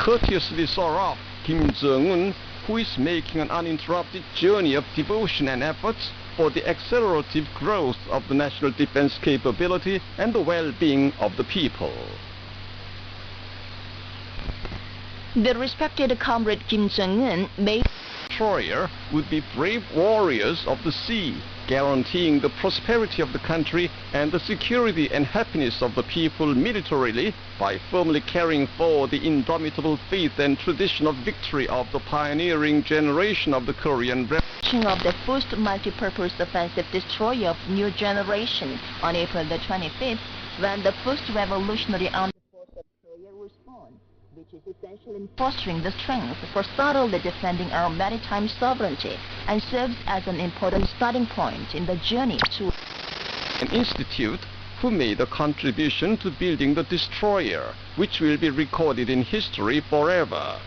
courteously saw off Kim Jong-un, who is making an uninterrupted journey of devotion and efforts for the accelerative growth of the national defense capability and the well-being of the people. The respected comrade Kim Jong-un made destroyer would be brave warriors of the sea, guaranteeing the prosperity of the country and the security and happiness of the people militarily by firmly carrying forward the indomitable faith and tradition of victory of the pioneering generation of the Korean Revolution. Of the first multi-purpose offensive destroyer of new generation on April the 25th, when the first revolutionary armed force of Korea was born, which is essential in fostering the strength for thoroughly defending our maritime sovereignty and serves as an important starting point in the journey to an institute who made a contribution to building the destroyer, which will be recorded in history forever.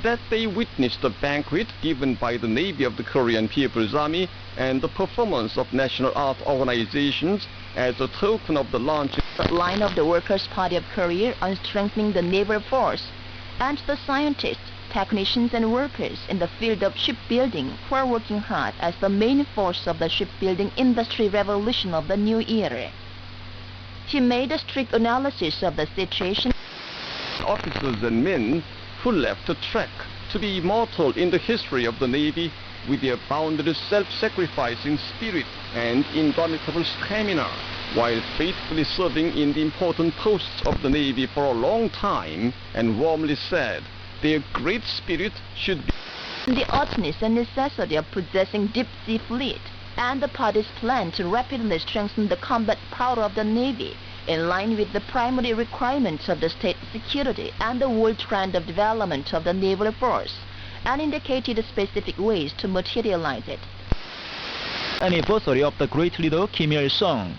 That they witnessed the banquet given by the Navy of the Korean People's Army and the performance of national art organizations as a token of the launching line of the Workers' Party of Korea on strengthening the naval force, and the scientists, technicians and workers in the field of shipbuilding who are working hard as the main force of the shipbuilding industry revolution of the new era. He made a strict analysis of the situation. Officers and men who left a track to be immortal in the history of the Navy with their boundless self-sacrificing spirit and indomitable stamina, while faithfully serving in the important posts of the Navy for a long time, and warmly said their great spirit should be the urgency and necessity of possessing deep-sea fleet, and the party's plan to rapidly strengthen the combat power of the Navy, in line with the primary requirements of the state security and the world trend of development of the naval force, and indicated specific ways to materialize it. Anniversary of the great leader Kim Il-sung.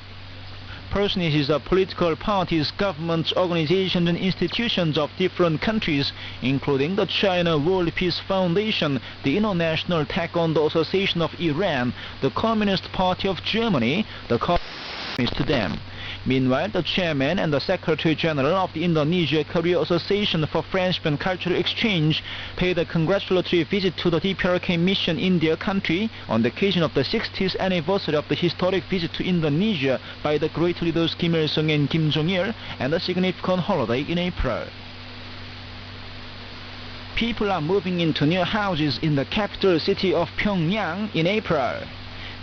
Personages of political parties, governments, organizations and institutions of different countries, including the China World Peace Foundation, the International Taekwondo Association of Iran, the Communist Party of Germany, the Communist to them. Meanwhile, the chairman and the secretary general of the Indonesia-Korea Association for Friendship and Cultural Exchange paid a congratulatory visit to the DPRK mission in their country on the occasion of the 60th anniversary of the historic visit to Indonesia by the great leaders Kim Il-sung and Kim Jong-il, and a significant holiday in April. People are moving into new houses in the capital city of Pyongyang in April.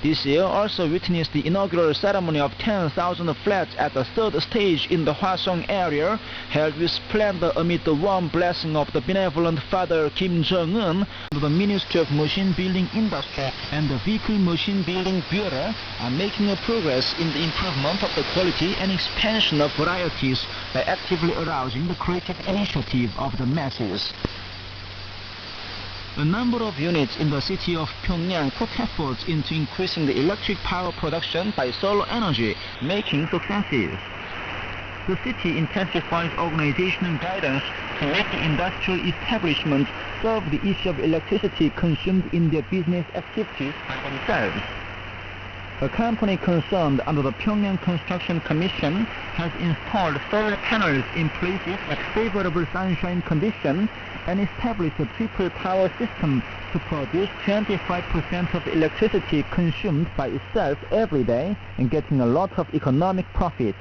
This year also witnessed the inaugural ceremony of 10,000 flats at the third stage in the Hwasong area, held with splendor amid the warm blessing of the benevolent father Kim Jong-un. The Ministry of Machine Building Industry and the Vehicle Machine Building Bureau are making a progress in the improvement of the quality and expansion of varieties by actively arousing the creative initiative of the masses. A number of units in the city of Pyongyang put efforts into increasing the electric power production by solar energy, making successes. The city intensifies organization and guidance to make the industrial establishments solve the issue of electricity consumed in their business activities by themselves. A company concerned under the Pyongyang Construction Commission has installed solar panels in places with favorable sunshine conditions and established a triple power system to produce 25% of the electricity consumed by itself every day and getting a lot of economic profit.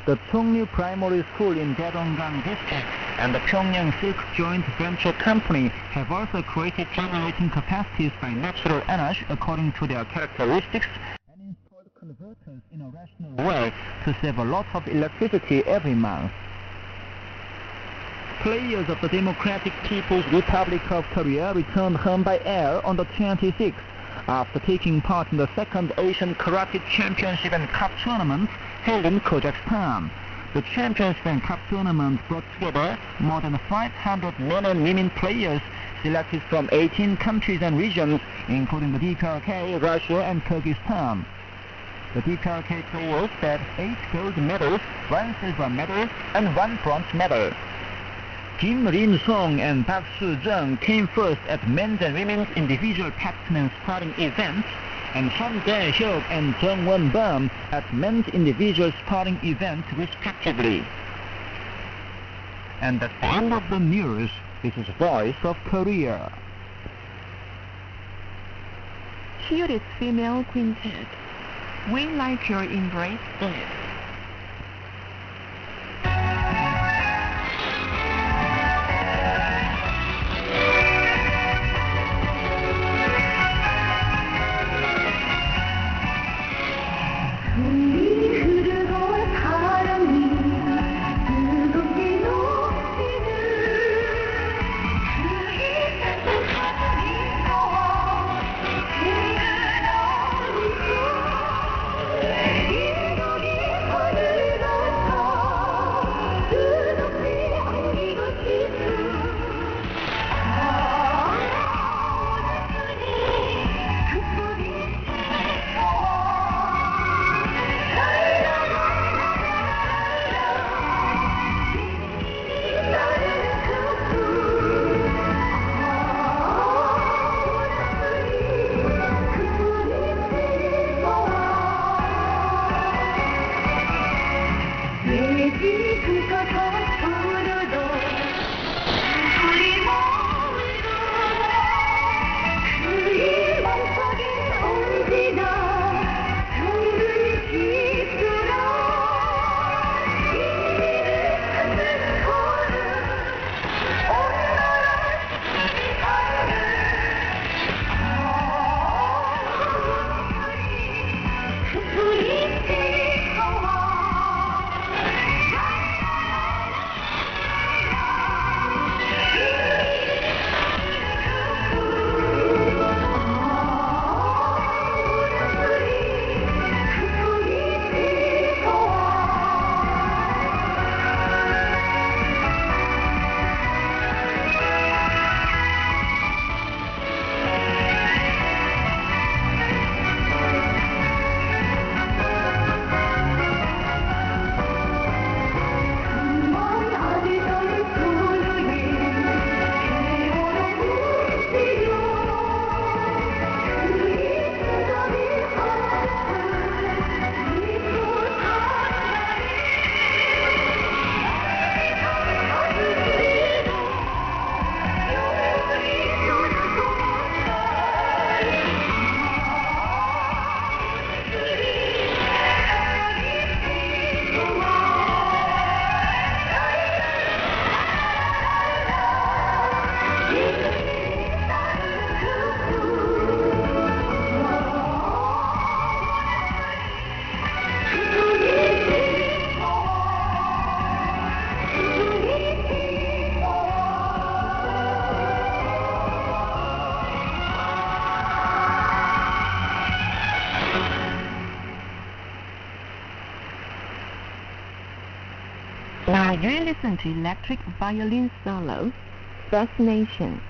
The Chongnu Primary School in Daedonggang District and the Pyongyang Silk Joint Venture Company have also created generating capacities by natural energy according to their characteristics and installed converters in a rational way to save a lot of electricity every month. Players of the Democratic People's Republic of Korea returned home by air on the 26th after taking part in the second Asian Karate Championship and Cup tournament held in Kazakhstan. The Championship and Cup tournament brought together more than 500 men and women players selected from 18 countries and regions, including the DPRK, Russia and Kyrgyzstan. The DPRK players had 8 gold medals, 1 silver medal and 1 bronze medal. Kim Rin-sung and Park Soo-jung came first at men's and women's individual pattern and sparring events, and Han Dae-hyuk and Jung Won-bum at men's individual sparring events respectively. And the sound of the news, this is Voice of Korea. Here is female quintet. We like your embrace bed. Now you listen to electric violin solo, Fascination.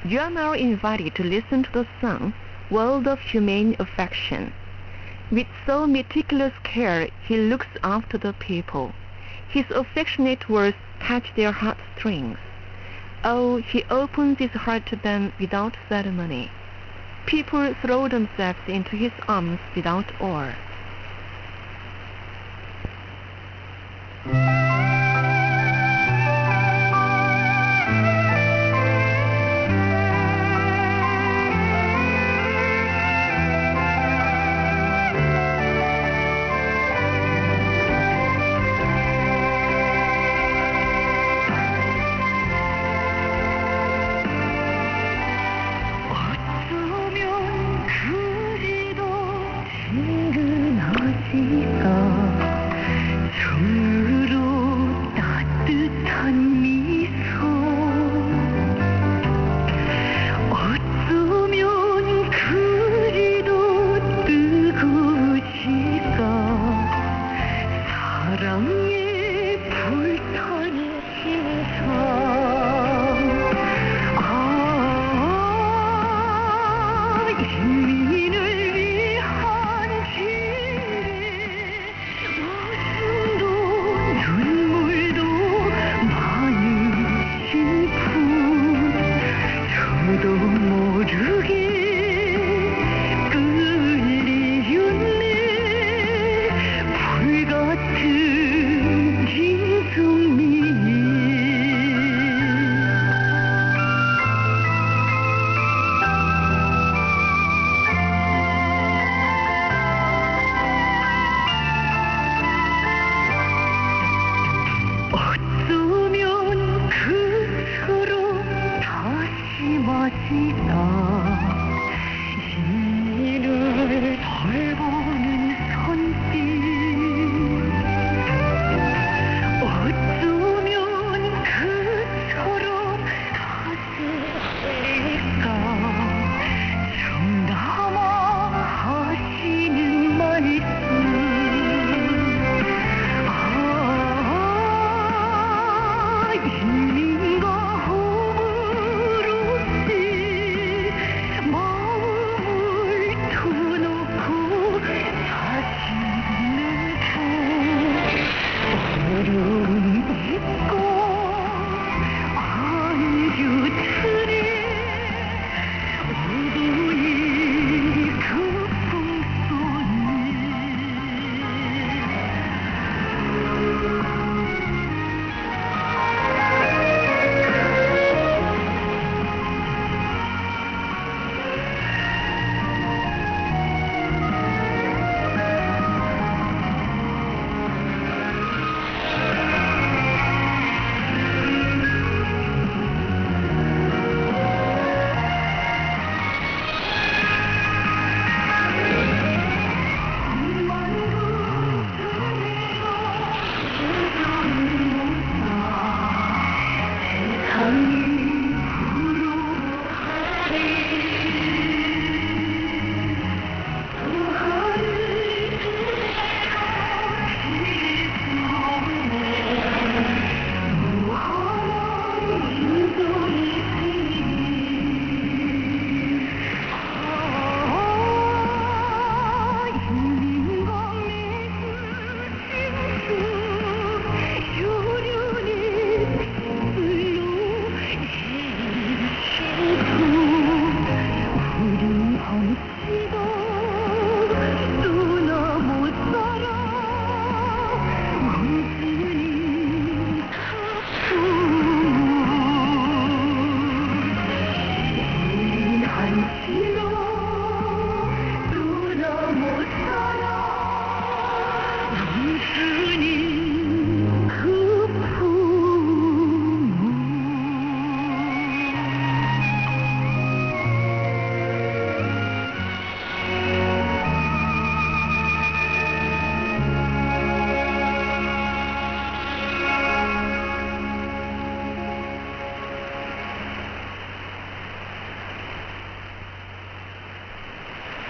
You are now invited to listen to the song World of Humane Affection. With so meticulous care, he looks after the people. His affectionate words touch their heartstrings. Oh, he opens his heart to them without ceremony. People throw themselves into his arms without awe.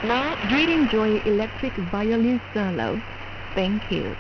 Now, do enjoy electric violin solo. Thank you.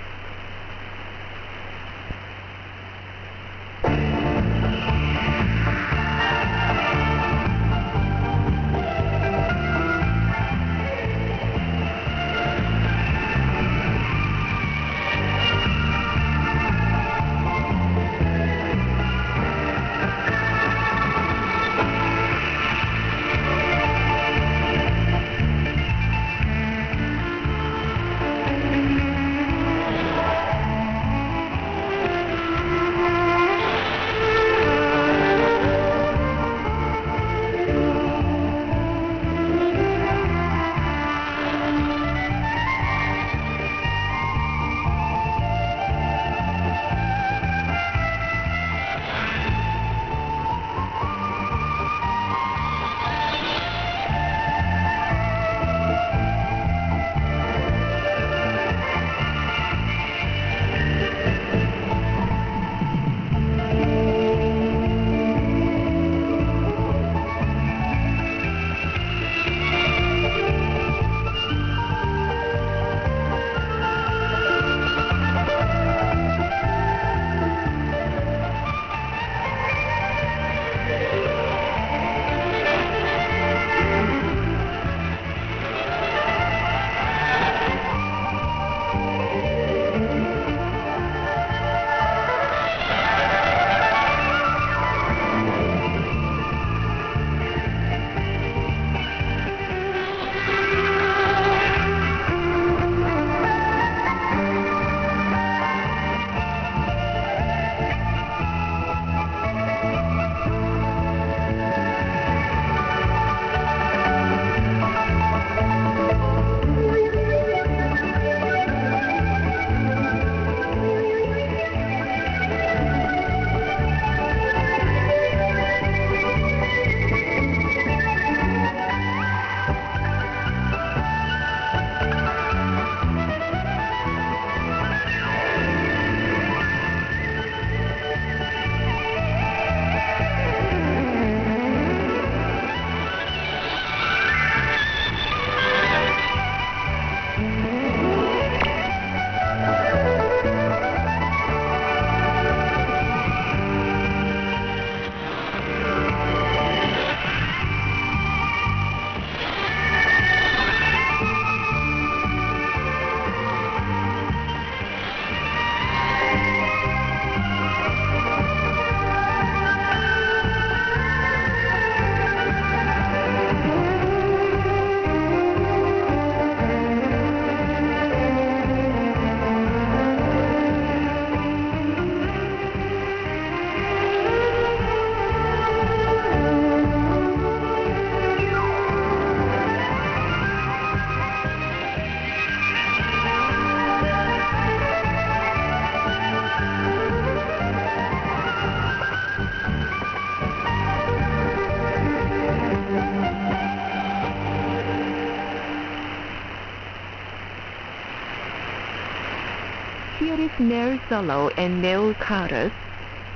Here is male solo and male chorus,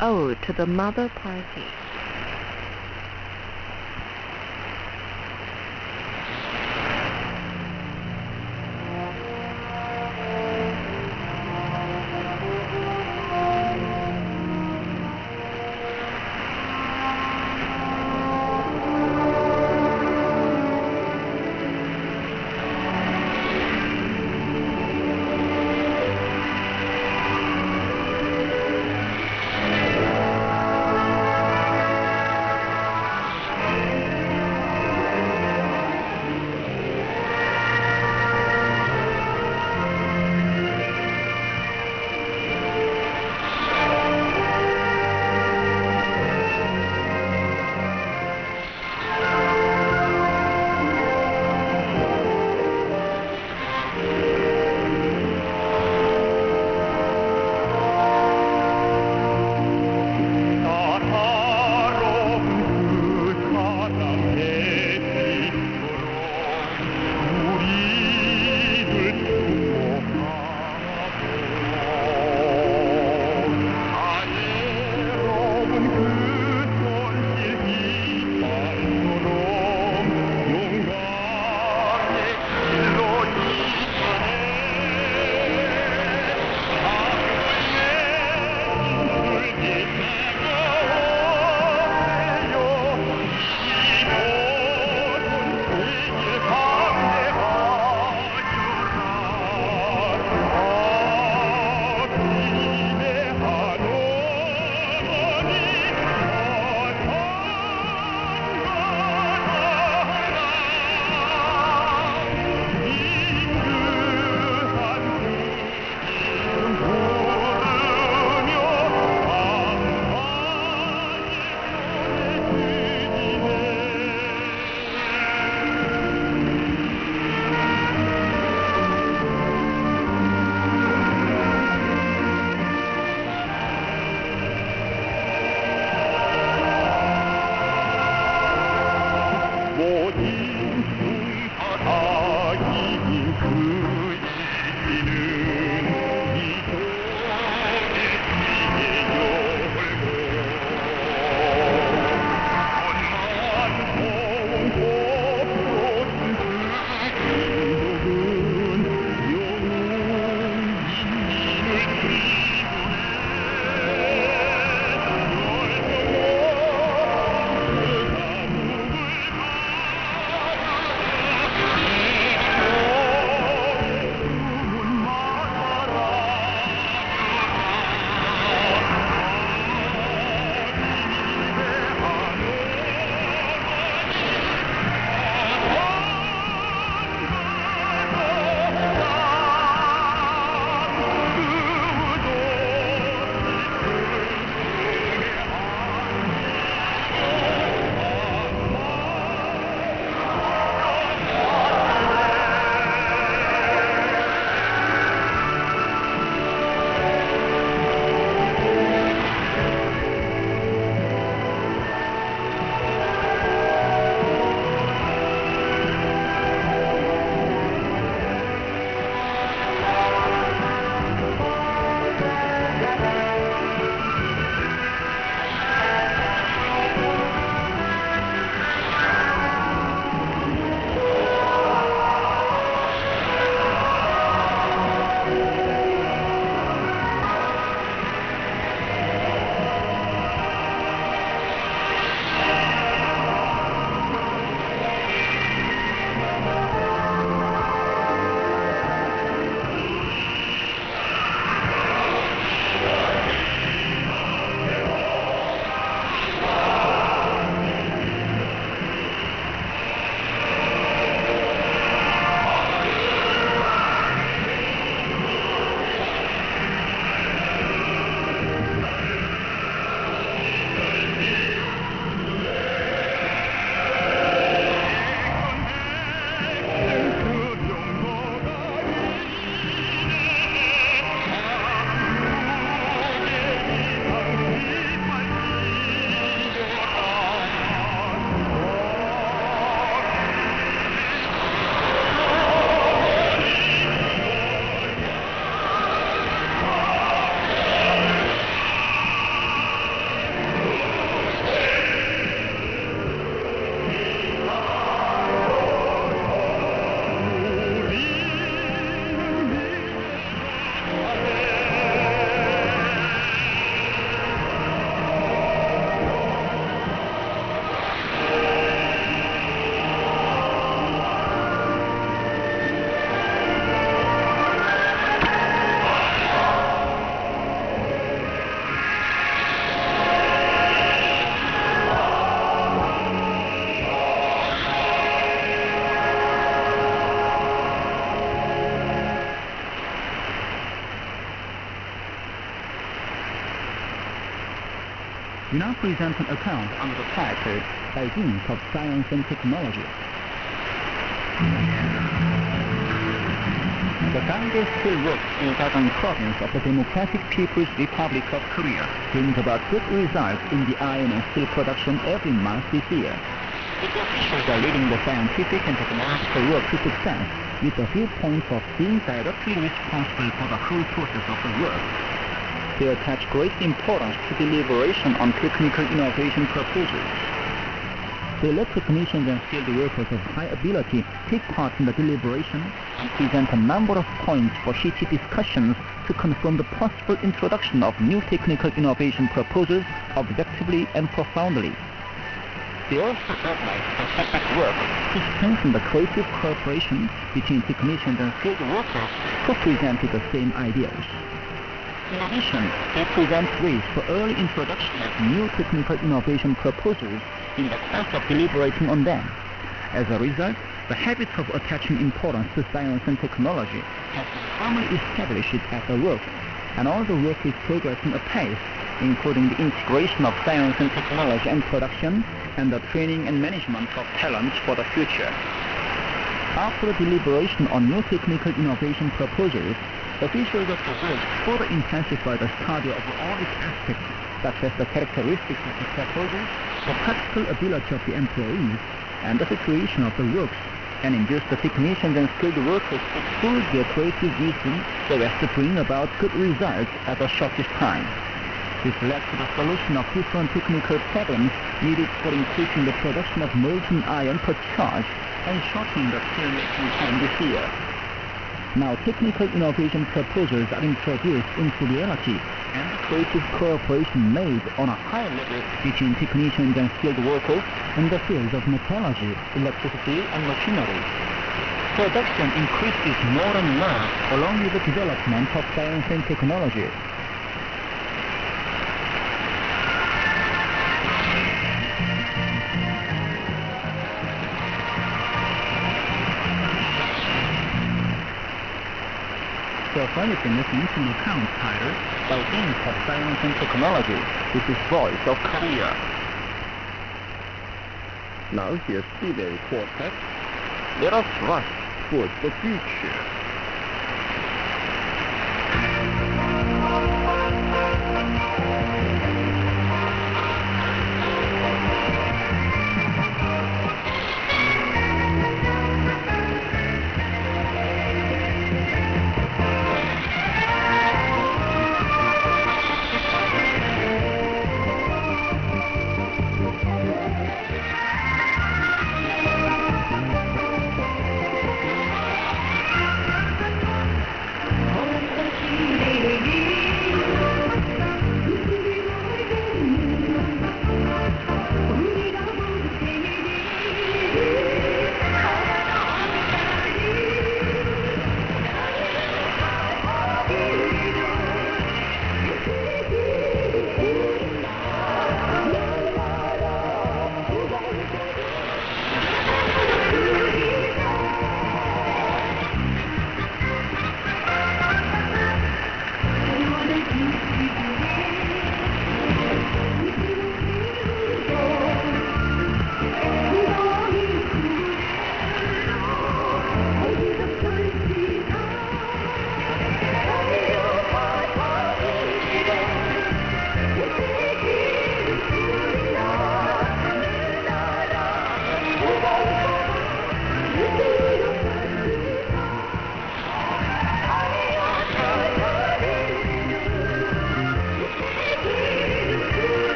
ode to the mother party. we now present an account under the title Ideas of Science and Technology. The founder still works in Gagang province of the Democratic People's Republic of Korea, brings about good results in the iron and steel production every month this year. Its officials are leading the scientific and technological work to success, with the viewpoint of being directly responsible for the whole process of the work. They attach great importance to deliberation on technical innovation proposals. They let technicians and skilled workers of high ability take part in the deliberation and present a number of points for heated discussions to confirm the possible introduction of new technical innovation proposals objectively and profoundly. They also organize concerted work to strengthen the creative cooperation between technicians and skilled workers who presented the same ideas. In addition, they present ways for early introduction of new technical innovation proposals in the course of deliberating on them. As a result, the habit of attaching importance to science and technology has been firmly established at the work, and all the work is progressing apace, including the integration of science and technology and production, and the training and management of talents for the future. After the deliberation on new technical innovation proposals, officials of the work further intensify the study of all its aspects, such as the characteristics of the proposals, the practical ability of the employees, and the situation of the works, and induce the technicians and skilled workers to pool their creative wisdom so as to bring about good results at the shortest time. This led to the solution of different technical problems needed for increasing the production of molten iron per charge and shortening the steel-making time this year. Now technical innovation proposals are introduced into reality, and creative cooperation made on a high level between technicians and skilled workers in the fields of metallurgy, electricity, and machinery. Production increases more and more along with the development of science and technology. So far you've been listening to an account titled Ideas of Science and Technology. This is Voice of Korea. Now here's female quartet. Let us thrust towards the future.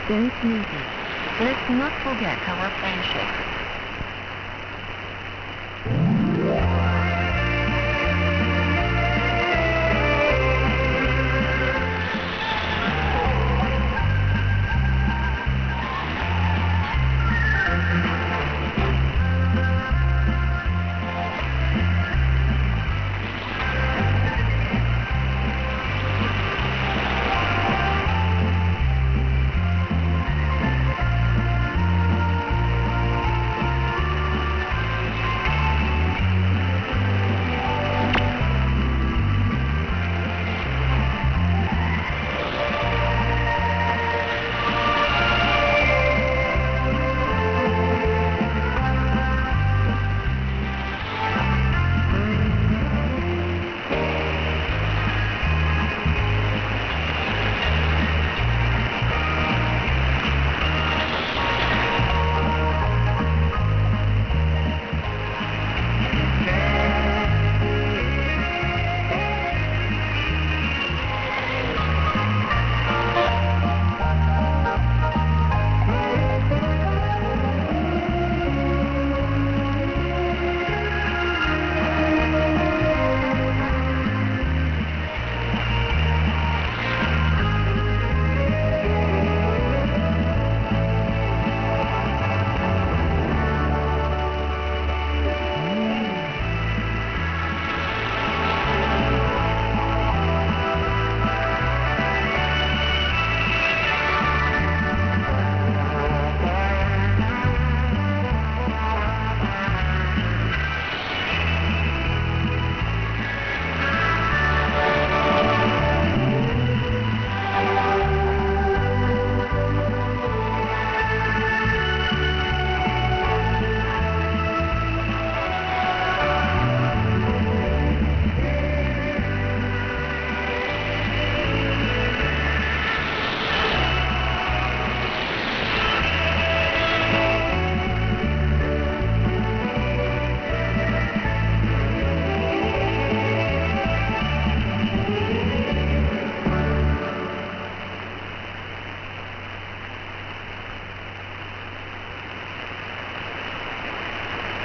dance music. Let's not forget our friendship.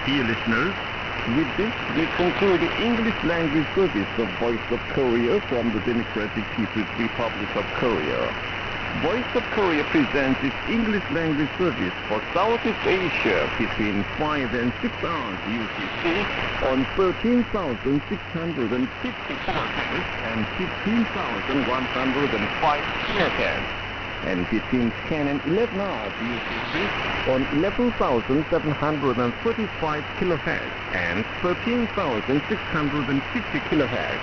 Dear listeners, with this we conclude the English language service of Voice of Korea from the Democratic People's Republic of Korea. Voice of Korea presents its English language service for Southeast Asia between 5 and 6 hours UTC on 13,650 kHz and 15,105 kHz, and between 10 and 11 hours UTC on 11,735 kHz and 13,650 kHz.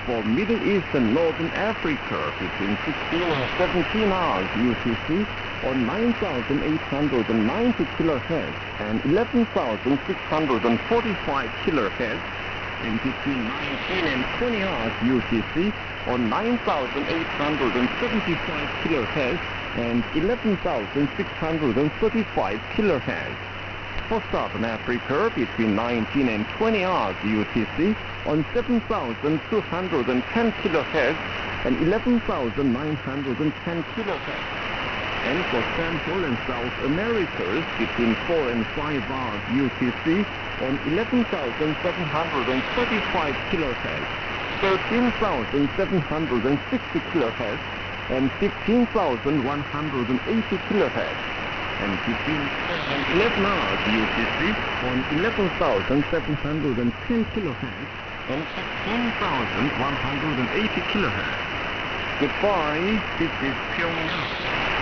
For Middle East and Northern Africa between 16 and 17 hours UTC on 9,890 kHz and 11,645 kHz, and between 19 and 20 hours UTC on 9,875 kHz and 11,635 kHz. For Southern Africa between 19 and 20 hours UTC on 7,210 kHz and 11,910 kHz. And for Central and South Americas between 4 and 5 hours UTC on 11,735 kHz, 13,760 kHz, and 15,180 kHz, and between 10 and 11 hours UTC on 11,710 kHz and 15,180 kHz. Goodbye, this is Pyongyang.